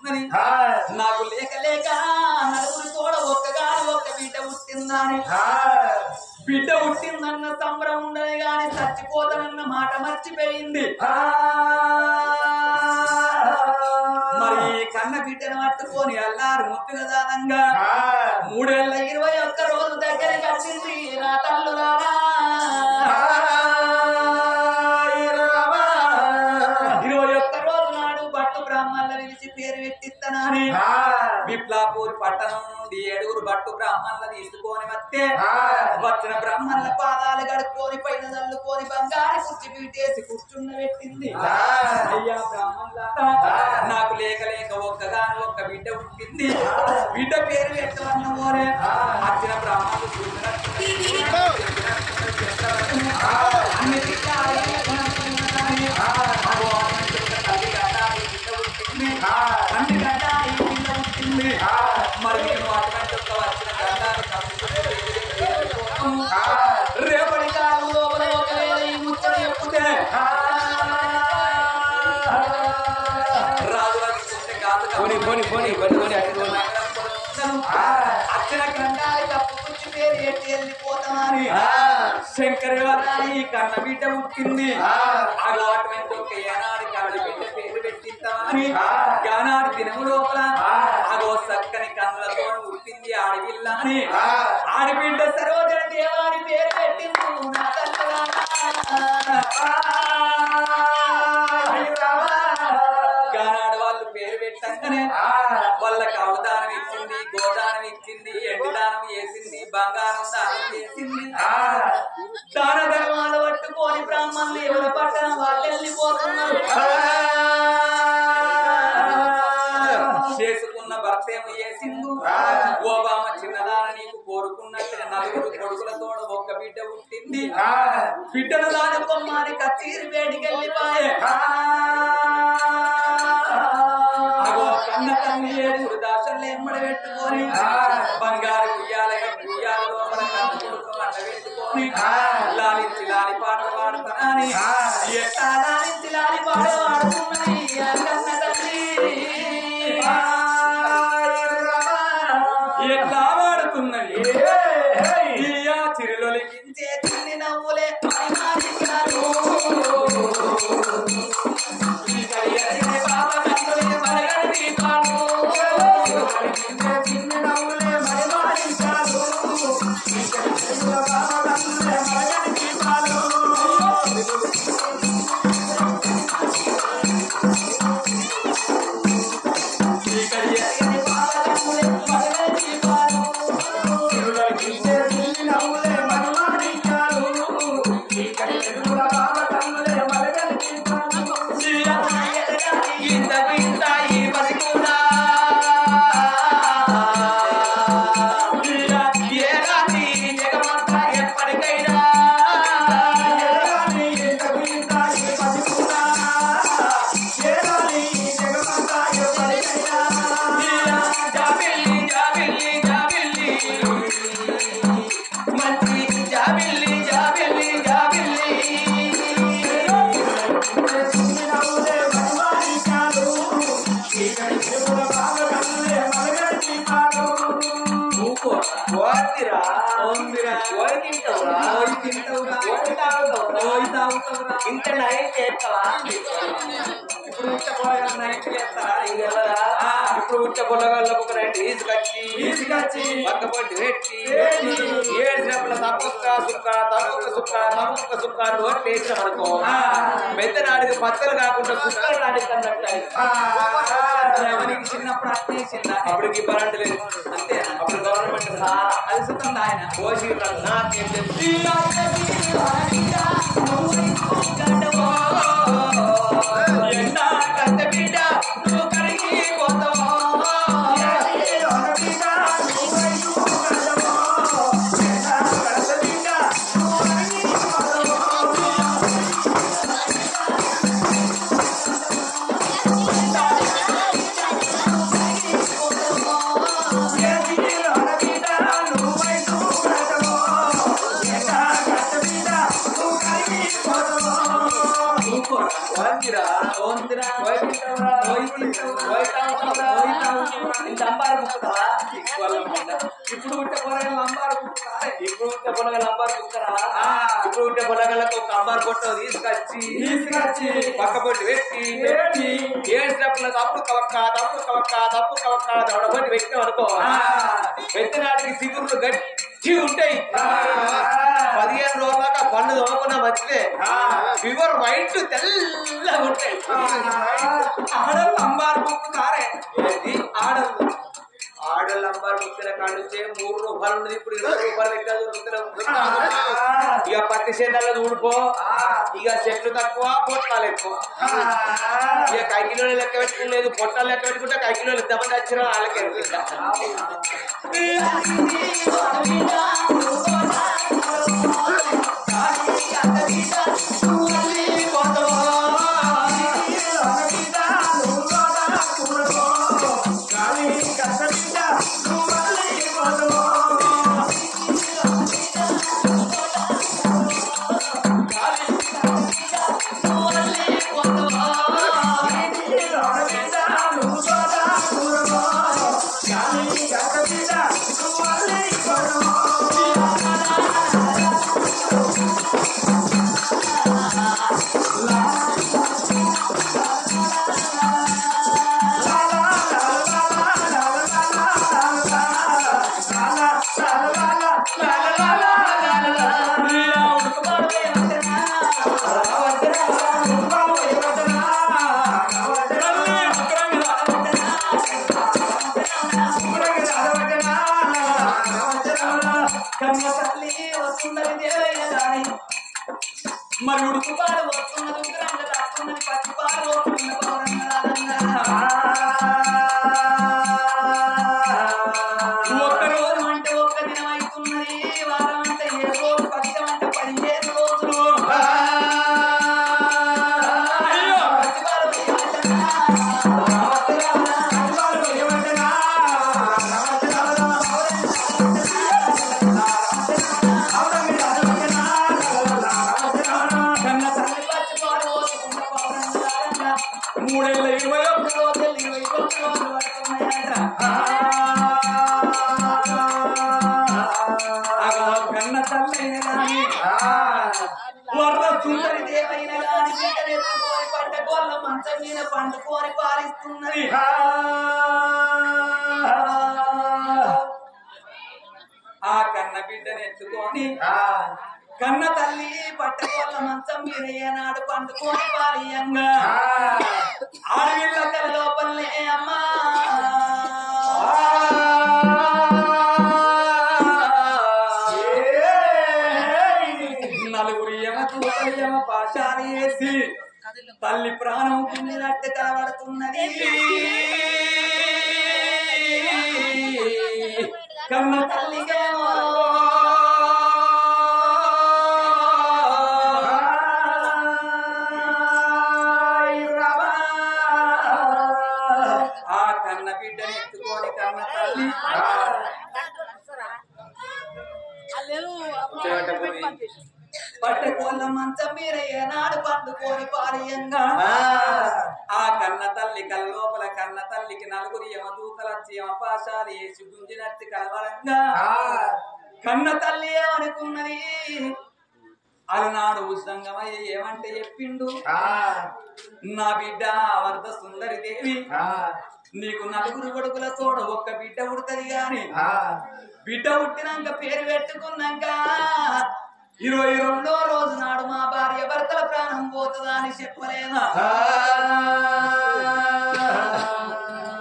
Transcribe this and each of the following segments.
ఉన్నది నాకు లేక లేక నలుగురు తోడ ఒక్కగాని ఒక్క బిడ్డ పుట్టిందని బిడ్డ పుట్టిందన్న సంబరం ఉండదు గాని చచ్చిపోతానన్న మాట మర్చిపోయింది మరి కన్న బిడ్డను పట్టుకొని అల్లారు ముద్దుగా దానంగా 321 రోజు దగ్గరికి వచ్చింది నా తల్లులారా 21 రోజు నాడు భట్టు బ్రాహ్మణుల పిలిచి పేరు పెట్టిస్తానని విప్లాపూర్ పట్టణం నుండి 7 భట్టు బ్రాహ్మణులు తీసుకొని వస్తే వచ్చిన బ్రాహ్మణుల పాదాలు గడుపుకొని పైన చల్లుకొని బంగారు కుర్చీ పీటేసి కూర్చున్న పెట్టింది అయ్యా బ్రాహ్మణులారా నాకు లేక లేక ఒక్కగాని ఒక్క బిడ్డ పుట్టింది బిడ్డ పేరు పెట్టమన్న మోరే వచ్చిన బ్రాహ్మణులు అన్ని మరి నేను అటువంటి వచ్చిన రేపటి కాలం లోపల ఒకవేళ ఈ ముచ్చట చెప్పుతే అక్షర గ్రంథాలు తప్పుకొచ్చి పేరు ఎట్టి వెళ్ళిపోతామని శంకరవరాయి కన్న బిడ్డ పుట్టింది అటువంటి ఏనాడు కాడి బిడ్డ పేరు పెట్టిస్తామని యానాడు దినము లోపల అగో చక్కని కన్నులతో పుట్టింది ఆడపిల్ల అని ఆడబిడ్డ సరోజన దేవాని పేరు పెట్టింది నా గానాడు వాళ్ళు పేరు పెట్టంగానే వాళ్ళకి అవదానం ఇచ్చింది గోదానం ఇచ్చింది ఎండిదానం వేసింది బంగారం దానం చేసింది దాన ధర్మాలు పట్టుకొని బ్రాహ్మణులు ఎవరి పట్టణ వాళ్ళు వెళ్ళిపోతున్నారు చేసుకున్న భర్త ఏమో చేసిండు ఓబామ చిన్నదాన నీకు కోరుకున్నట్టు 4 కొడుకులతో ఒక్క బిడ్డ పుట్టింది బిడ్డను దాడుకోమ్మని కచ్చీరి వేడికెళ్ళిపోయే అగో కన్న కన్ను 7 దాసలు ఎమ్మడి పెట్టుకొని బంగారు ఉయ్యాల లోపల కన్ను కొడుకు అంట పెట్టుకొని లాలించి లాలి పాటలు పాడుతానని ఎట్టా లాలించి లాలి పాటలు పాడుతున్నాయి కన్న తల్లి ఎట్లా వాడుతున్నది చిరులో లిఖించే చిన్ని నవ్వులే ఇంత నైట్ చేస్తావా ఇప్పుడు ఉట్ట పొలగాళ్ళ నైట్ చేస్తారా ఇప్పుడు ఉట్ట పొలగాళ్ళకు ఒక నైట్ ఈసుకొచ్చి పక్కపట్టి పెట్టి ఏడ్చినప్పుడు తప్పొక్క సుక్క నోట్లు వేసినాం అనుకో మెత్త నాడికి పచ్చలు కాకుండా కుక్కలు నాడికన్నట్టు చిన్నప్పుడు అట్నే చిన్న అప్పటికి కరెంట్ లేదు అంతే అప్పుడు గవర్నమెంట్ అలసిస్తుంది ఆయన పోసి నాకేం చెప్పి ఇప్పుడు పొలగల అంబారు కుక్కరా ఇప్పుడు పొలగలకు ఒక అంబారు పొట్ట తీసుకొచ్చి పక్క పొట్టి పెట్టి ఏడ్చినప్పుడు తప్పు కవక్క దొడబట్టి పెట్టినాం అనుకో పెట్టినాటికి సిగురులు గట్టి ఉంటాయి 15 రోజుల దాకా పండు తోమకుండా మంచిదే ఫీవర్ వైట్ తెల్లగా ఉంటాయి ఆడలు అంబారు ముక్కుతారే ఆడోళ్ళు అంబారు ముక్కిన కాడుంచే 3 రూపాయలు ఉన్నది ఇప్పుడు 20 రూపాయలు పెట్టారు ఇక పత్తి చేనుల్లో ఊడిపో ఇక చెట్లు తక్కువ పొట్టాలు ఎక్కువ ఇక కైకిలో లెక్క పెట్టుకోలేదు పొట్టాలు లెక్క పెట్టుకుంటే కైకిలో ఎంతమంది వచ్చినా వాళ్ళకే మరి ఉడుకుపాడు వస్తున్నది ఉగ్రంగా తప్పున్నది పచ్చిపాడు వస్తున్న ఒక్క రోజు అంటే ఒక్క దినం అవుతున్నది వారం అంటే 7 రోజులు పక్షం అంటే 15 రోజులు కన్న తల్లి వర్ర సుందరి దేవైన ఎత్తుకొని పట్టకోళ్ళ మంచం మీద పండుకొని పాలిస్తున్నది ఆ కన్న బిడ్డను ఎత్తుకొని కన్న తల్లి పట్టకోళ్ళ మంచం మీద ఏనాడు పండుకొని పాలియంగా ఆడవిళ్ళ కల లోపలనే అమ్మా నలుగురు యమ పాశాలు వేసి తల్లి ప్రాణం కిందినట్టు కనబడుతున్నది కన్న తల్లికేమో ఆ కన్న బిడ్డని ఎత్తుకొని కన్న తల్లి పట్టకోళ్ళ మంచం మీద ఏనాడు పండుకొని పారియంగా ఆ కన్న తల్లి కల్లోపల కన్న తల్లికి నలుగురు యమదూతలచ్చి యమపాశాలు వేసి గుంజినట్టు కలవడంగా కన్న తల్లి ఏమనుకున్నది అలనాడు ఉత్సంగమయ్య ఏమంటే చెప్పిండు నా బిడ్డ వర్ధ సుందరి దేవి నీకు నలుగురు కొడుకుల తోడ ఒక్క బిడ్డ పుడుతుంది గాని బిడ్డ పుట్టినాక పేరు పెట్టుకున్నాక 22వ రోజు నాడు మా భార్య భర్తల ప్రాణం పోతుందా అని చెప్పలేదా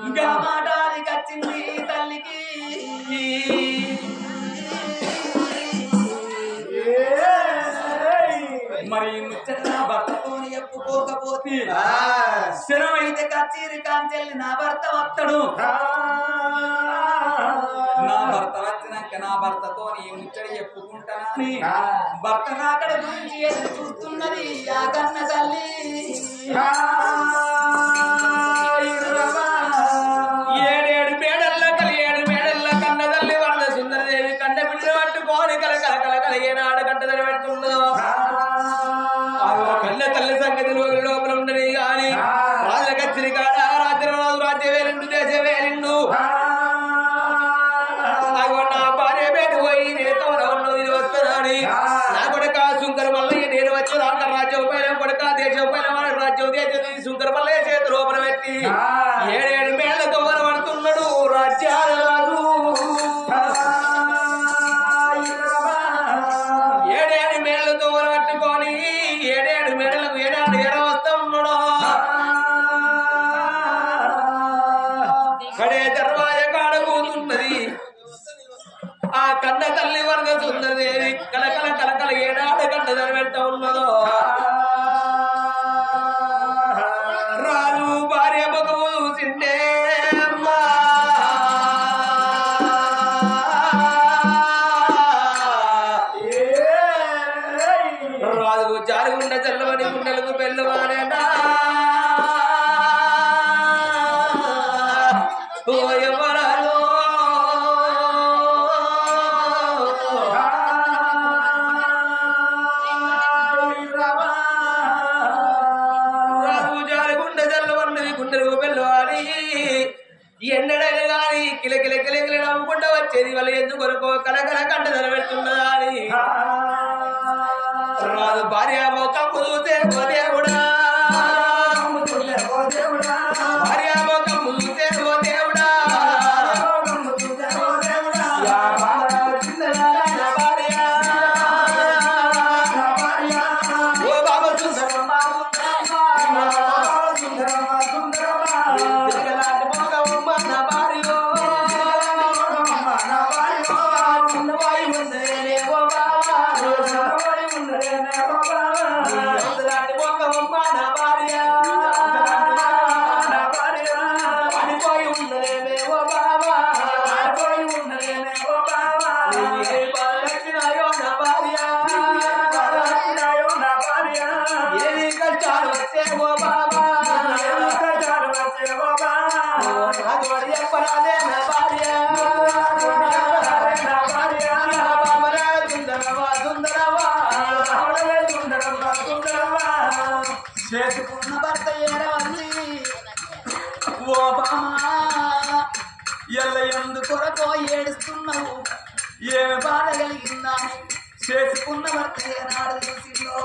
ఇంకా మాట వచ్చింది తల్లికి మరి ముచ్చట నా భర్తతోని చెప్పుకోకపోతే స్థిరమైతే కచేరి కాంచెల్లి నా భర్త వస్తాడు నా భర్త వచ్చినాక నా భర్తతో నీ ముచ్చడి చెప్పుకుంటానని భర్త నాకడ గురించి ఎదురు చూస్తున్నది ఆ కన్న తల్లి ఏడేడు మేడల్ల కన్న తల్లి వాళ్ళ సుందరదేవి కండ బిడ్డ పట్టుకోని కల ఏనాడు కంటదని పెడుతున్నదో కన్న తల్లి సంగతి లోపల ఉండని గాని రాజ కచ్చిరి కాడ రాత్రి రాజు రాజ్య వేరిండు దేశ వేరిండు నా భార్య పేరు పోయి నేను ఏడేడు మేళ్లతో పడుతున్నాడు రాజ్యాలు ఏడేడు మేళ్లతో పట్టుకొని ఏడేడు మేడలకు ఏడాడు ఎర వస్తా ఉన్నాడు కడే దర్వాజ కాడ కూతున్నది ఆ కన్న తల్లి వర్గతున్నది కలకల కలకల ఏడాడు కన్న వెంట ఉన్నదో రాజు భార్య ముఖము చూసిండే రాజు జారుగుండ చల్లవని గుండెలకు పెళ్ళవానేనా ఓ ఎవరాలో ఎన్నడైనా గాని కిలకిల కిలకిల నవ్వుకుంటూ వచ్చేది వాళ్ళు ఎందుకొరకు కలకల కంట నిలబెడుతున్నదా అని రాదు భార్య మొక్కం చూసే ఓ దేవుడా భార్య మొక్కం చూసే ఓ దేవుడా ఓ బాబా చూసమ్మా చేసుకున్న భర్త ఏడవంది ఓ బామా ఎల్ల ఎందుకొరకో ఏడుస్తున్నావు ఏమి బాధ కలిగిందా చేసుకున్న భర్త ఏనాడు చూసిందో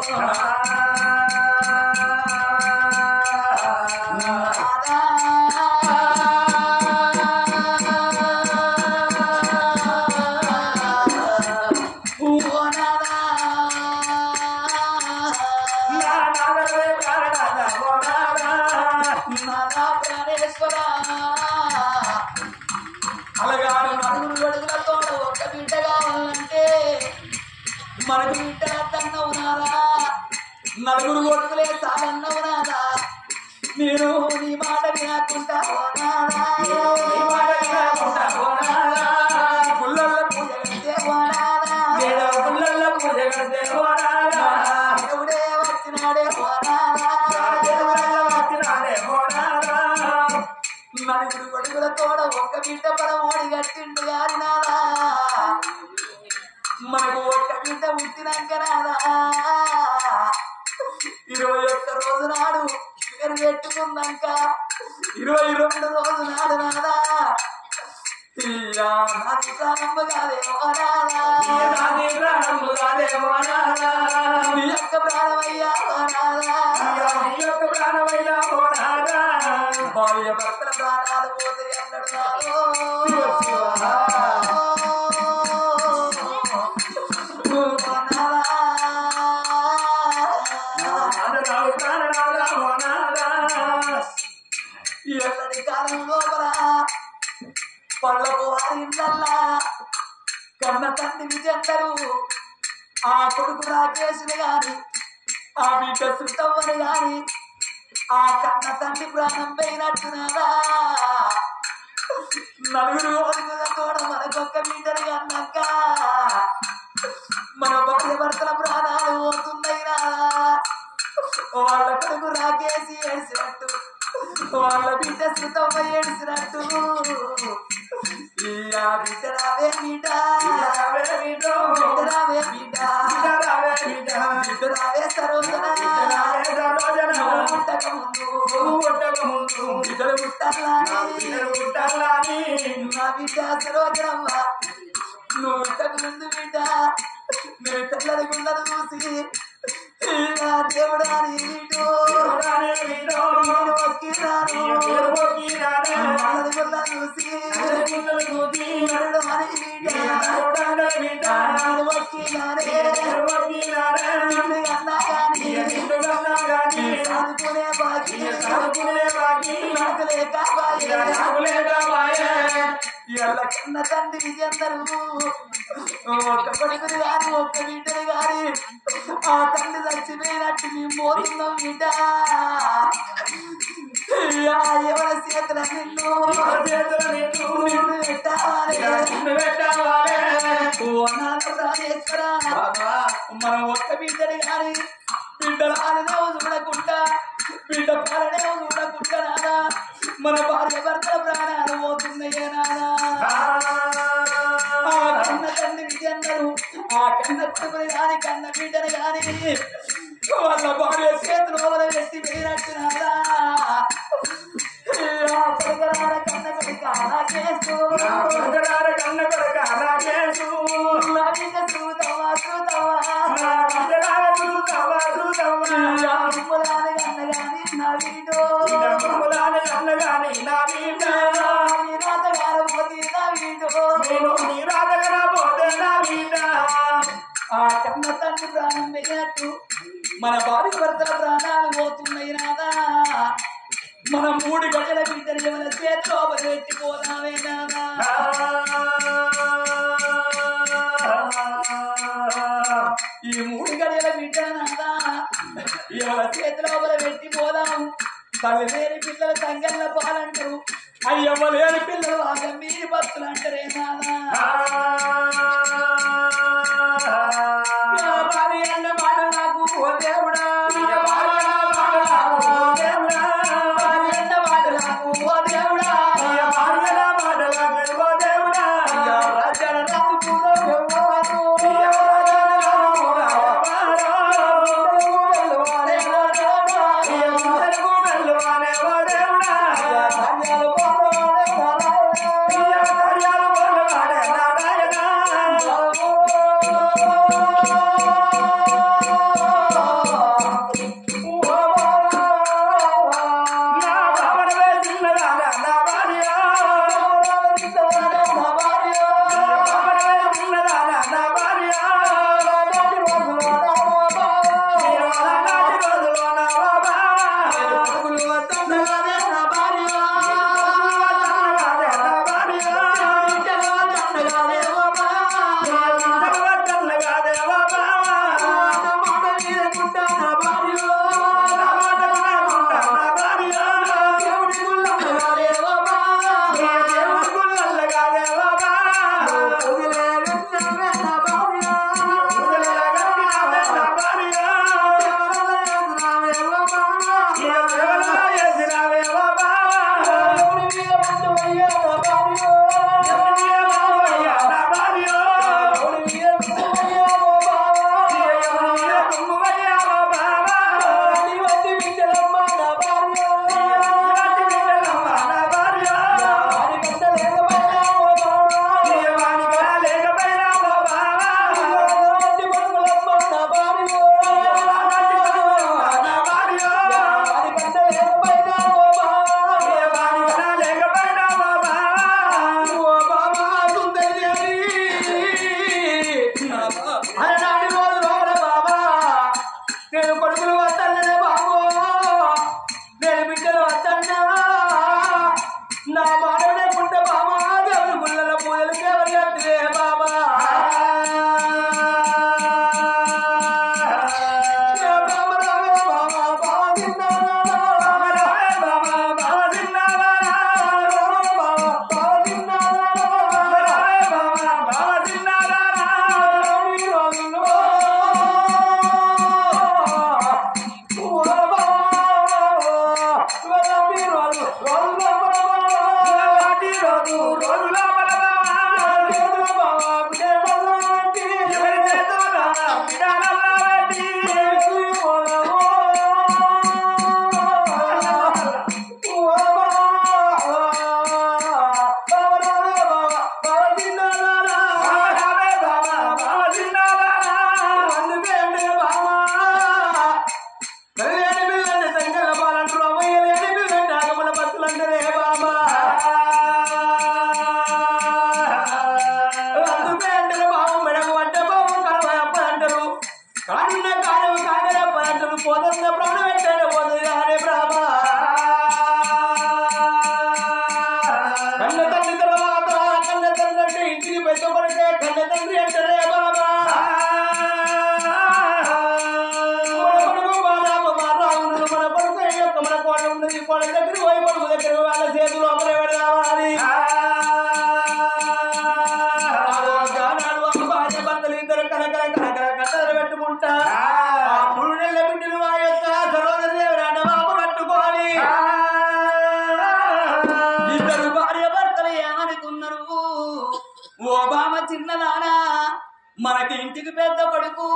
అలాగాను నలుగురు అడుగులతో ఒక బిడ్డ కావాలంటే మనకు బిడ్డ అన్నవు నాదా నలుగురు కొడుకులే చాలన్నవు నాదా నేను నీ మాట వినకుండా పుల్లల్ల పూజ కడితే పుల్లల్ల పూజ కడితే దేవుడే వచ్చినాడే నలుగురు కొడుకుల తోడ ఒక్క బిడ్డ పరమోడి కట్టిండు గారి నాదా మనకు ఒక్క బిడ్డ పుట్టినాక నాదా 21 రోజు నాడు పేరు పెట్టుకున్నాక 22 రోజు నాడు నాదా నాది ప్రారంభ కాదేమో నాదా నీ యొక్క ప్రాణమయ్యా నాదా భార్య భర్తల ప్రాణాలు పోతే అన్నాడు ఎల్లడి కాలం లోపల పళ్ళకు వారిందల్లా కన్న తండ్రి విజందరు ఆ కొడుకు రాకేశుని గాని ఆ బిడ్డ సుత్తమ్మని గాని ఆ కన్న తండ్రి ప్రాణం పోయినట్టున్నారా నలుగురు ఓడుగుల తోడ మనకొక్క బిడ్డలు అన్నాక మన భార్య భర్తల ప్రాణాలు పోతున్నాయినా వాళ్ళ కొడుకు రాకేసి ఏడ్చినట్టు వాళ్ళ బిడ్డ సుతమ్మ ఏడ్చినట్టు బిడ్డ రావే బిడ్డ రావే బిడ్డ బిడ్డ రావే సరోజన పుట్టక ముందు బిడ్డలు పుట్టాలని నా బిడ్డ సరోజనమ్మ నువ్వు పుట్టక ముందు బిడ్డ నువ్వు తెల్లడి గుండలు చూసి దేవుడా నీడు కన్న తండ్రి అందరూ ఒక్క కొడుకుని గాని ఒక్క బిడ్డని గాని ఆ తండ్రి చచ్చిపోయినట్టు మేము పోతున్నాం బిడ్డ ఎవరి చేతుల నిన్ను మనం ఒక్క బిడ్డని గాని బిడ్డల ఆలనేమో చూడకుండా బిడ్డ పాలనేమో చూడకుండా నాదా మన భార్య భర్తల ప్రాణాలు పోతున్నాయే నాదా ఆ కన్న తండ్రి విద్యందరూ ఆ కన్న కొడుకుని గాని కన్న బిడ్డని గాని వాళ్ళ భార్య చేతులు వదిలిపెట్టి పోయినట్టు నాదా కన్న కొడుక రాకేసు కన్న కొడుక రాకేసు చూతవా చూతవా అన్నగాని నా వీడో అన్నగాని నా వీడో పోతే నా వీడో ఆ కన్న తండ్రి ప్రాణం పోయినట్టు మన భార్య భర్తల ప్రాణాలు పోతున్నాయి నాదా మన 3 గంటల బిడ్డలు ఎవరి చేతిలో పెట్టిపోతామే నాదా ఈ 3 గంటల బిడ్డల నాదా ఎవరి చేతిలో పెట్టిపోదాం తల్లి లేని పిల్లలు సంగన్న పాలంటారు అయ్యమ్మ లేని పిల్లలు బాగా మీరు భక్తులు అంటారే నాదా భార్య అన్న మాట నాకు ఓ దేవుడా కన్న తండ్రి తర్వాత కన్న తండ్రి అంటే ఇంటికి పెద్ద కొడుకే కన్న తండ్రి అంటారే బాబా మన కొడుకు యొక్క మన కోట ఉన్నది కోట దగ్గర పోయి కొడుకు దగ్గర వాళ్ళ చేతులు అమలు ఎవరు కావాలి భార్య భర్తలు ఇద్దరు కనకర కనకర కట్టలు పెట్టుకుంటా 3 నెలల బిడ్డలు ఆ యొక్క సరోదరి దేవుడు అంటే బాబు కట్టుకోవాలి ఇద్దరు భార్య భర్తలు ఏమనుకున్నారు ఓ బామ చిన్నదానా మనకి ఇంటికి పెద్ద కొడుకు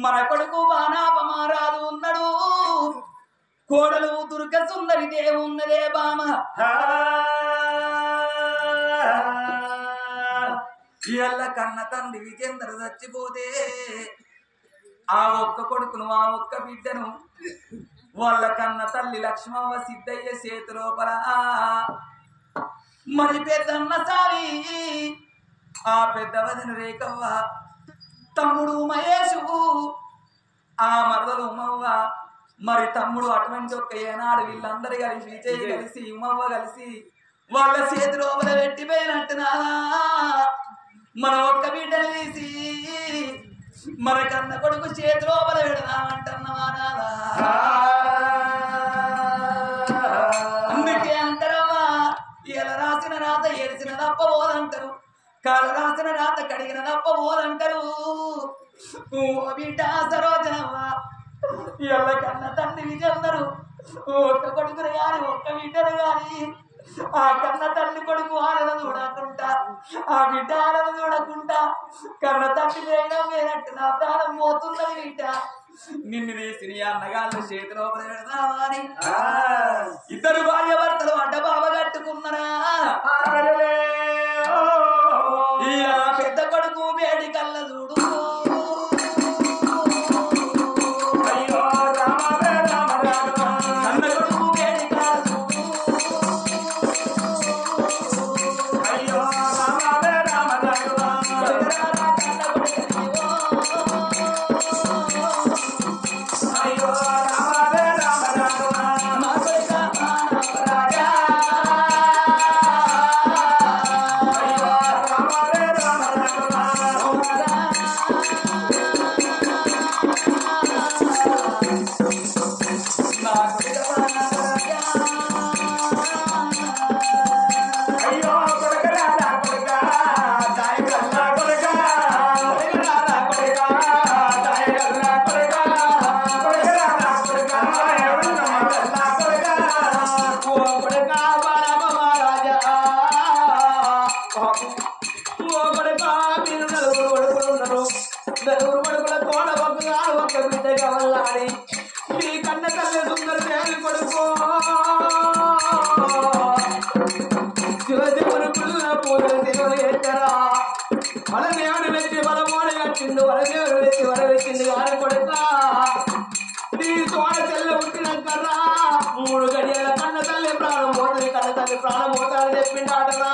మన కొడుకు బాణాపమారాదు ఉన్నాడు కోడలు దుర్గ సుందరి దేవున్నదే బామ ఇళ్ళ కన్న తండ్రి విజేందరు చచ్చిపోతే ఆ ఒక్క కొడుకును ఆ ఒక్క బిడ్డను వాళ్ళ కన్న తల్లి లక్ష్మవ్వ సిద్ధయ్య చేతి లోపల మరి పెద్దన్న సారి ఆ పెద్ద వదిన రేఖవ్వ తమ్ముడు మహేషు ఆ మరదలు ఉమవ్వ మరి తమ్ముడు అటువంటి ఒక్క ఏనాడు వీళ్ళందరూ కలిసి విజయ్ కలిసి ఉమవ్వ కలిసి వాళ్ళ చేతి లోపల పెట్టిపోయినట్టునా మన ఒక్క బిడ్డను తీసి మన కన్న కొడుకు చేతి లోపల పెడదామంటున్నావా అందుకే అంటారమ్మా ఇలా రాసిన రాత ఏడిసిన తప్ప పోదంటారు కాలు రాసిన రాత కడిగిన తప్ప పోదంటారు బిడ్డ సరోజనమ్మ ఇళ్ళ కన్న తండ్రి విజయందరు ఒక్క కొడుకును గాని ఒక్క బిడ్డను గాని ఆ కన్న తల్లి కొడుకు ఆడను చూడకుండా ఆ బిడ్డ ఆడను చూడకుండా కన్న తల్లి వేయనట్టు నా ప్రాణం పోతున్నది బిడ్డ నిన్ను తీసి నీ అన్నగాళ్ళు చేతిలో పెడదామా అని ఇద్దరు భార్య భర్తలు అడ్డ బావ కట్టుకున్నారా పెద్ద కొడుకు వేడి కళ్ళ చూడు ప్రాణం పోతాడని చెప్పిండాటరా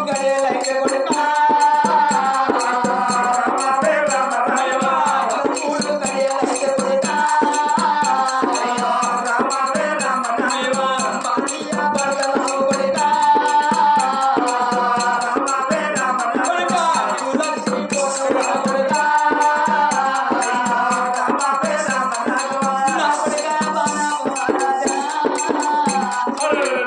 గడియలైతే కొడుక Hallelujah.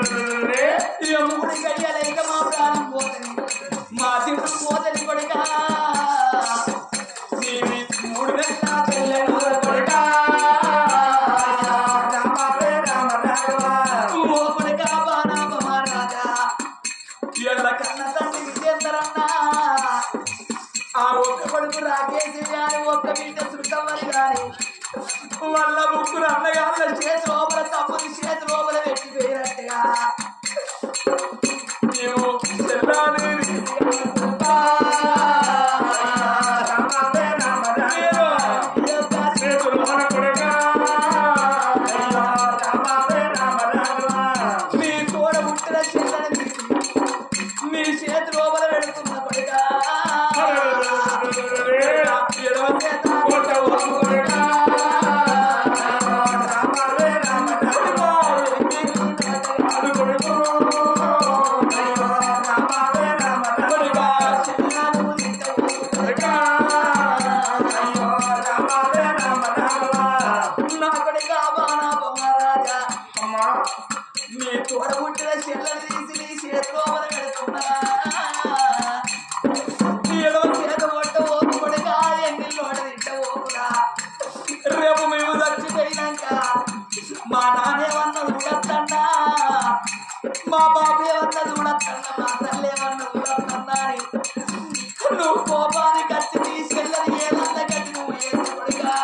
అమ్మా నీ తోడ పుట్టిన చెల్లెలు తీసి నీ చేతిలో పెడుతున్నా ఏదో చేత కొట్ట ఓపుడుగా ఎంగిల్లోడ తింట ఓపురా రేపు మేము చచ్చిపోయినాక మా నాన్నేమన్న చూడద్దన్నా మా బాబు ఏమన్నా చూడద్దన్నా మా తల్లి ఏమన్నా చూడద్దన్నా అని నువ్వు కోపానికి వచ్చి నీ చెల్లెలు ఏదన్నా కట్టి నువ్వు ఏడుకొడుగా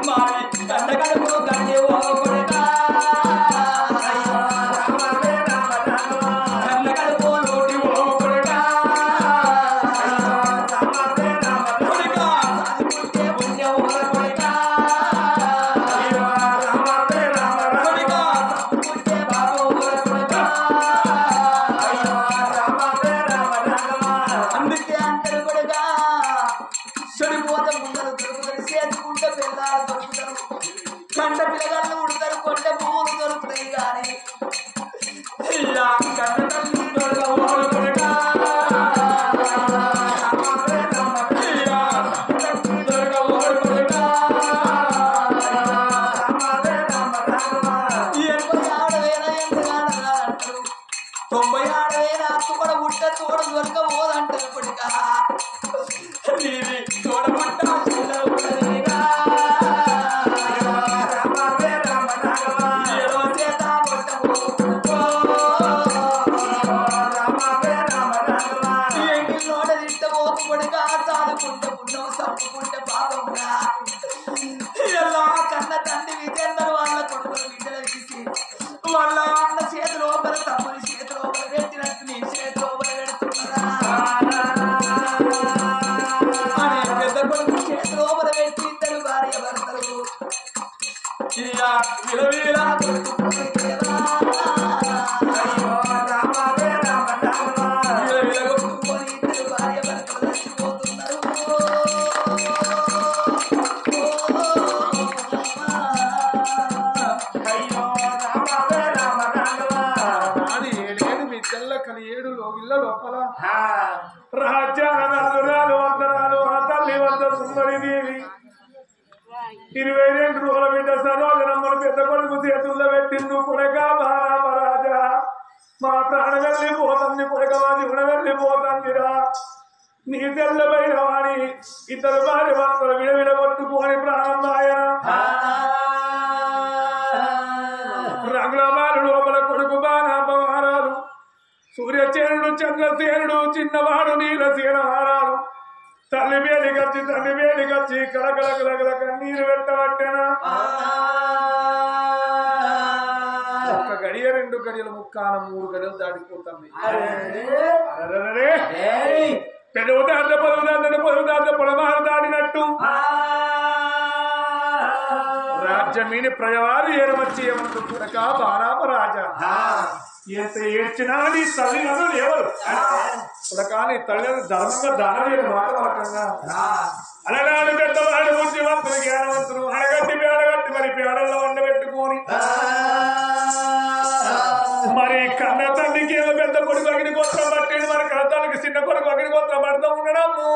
మాది కండగడుపు గండి ఓకొడుగా కంట పిల్లగాళ్ళు ఉడతారు కొండ పువ్వులు దొరుకుతాయి కానీ ఇలా కన్న తల్లి దొరకబోడుగా అంటారు 96,000 అప్పు కూడా పుట్ట తోడ దొరకబోదంటారు ఇప్పటికా నీది తోడ పుట్ట చంపుకుంటే బాగుందా ఇలా కన్న తండ్రి విజయందరు వాళ్ళ కొడుకులు బిడ్డలు తీసి వాళ్ళ అన్న చేతి లోపల తమ్ముని చేతి లోపల పెట్టినట్టు నీ చేతి లోపల పెడుతున్నారా అని పెద్ద కొడుకు చేతి లోపల పెట్టి ఇద్దరు భార్య భర్తలు ఇలా విలవీలా విలగొట్టుకొని ఇద్దరు భార్య భర్తలు చచ్చిపోతున్నారు లోపల రాజ్యాలు వందనాలు ఆ తల్లి వద్ద సుందరి దేవి 22 రోజుల బిడ్డ సరోజనమ్మను పెద్ద కొడుకు చేతుల్లో పెట్టిండు కొడగా మహారాజా మా ప్రాణ వెళ్ళిపోతుంది కొడగా మాది గుణ వెళ్ళిపోతుందిరా నీ తెల్లబైన వాణి ఇద్దరు భార్య భర్తలు విడవిడగొట్టుకొని ప్రాణం ఆయన రంగుల బాలు లోపల కొడుకు బాణాపహారాలు సూర్యచేనుడు చంద్రసేనుడు చిన్నవాడు నీలసేన హారాలు తల్లి వేడికచ్చి కలకల కన్నీరు పెట్టబట్టెనా ఒక్క గడియ 2 గడియల ముక్కాన 3 గడియలు దాటిపోతుంది పెదవు దాట పొడమారు దాడినట్టు రాజ్యమీని ప్రజవారు ఏరవచ్చి ఏమంటూ కూడక బాణాపరాజా ఎంత ఏడ్చినా నీ తల్లిదండ్రులు ఎవరు కూడక నీ తల్లిదండ్రులు ధర్మంగా దానవేరు మాటవరకంగా అలనాడు పెద్దవాడు బుద్ధివంతులు జ్ఞానవంతులు అడగట్టి పేడగట్టి మరి పేడల్లో వండబెట్టుకొని మరి కన్న తండ్రికి ఏమో పెద్ద కొడుకు అగ్ని గోత్రం పట్టిండు మరి కన్న తల్లికి చిన్న కొడుకు అగ్ని గోత్రం పడతా ఉండడము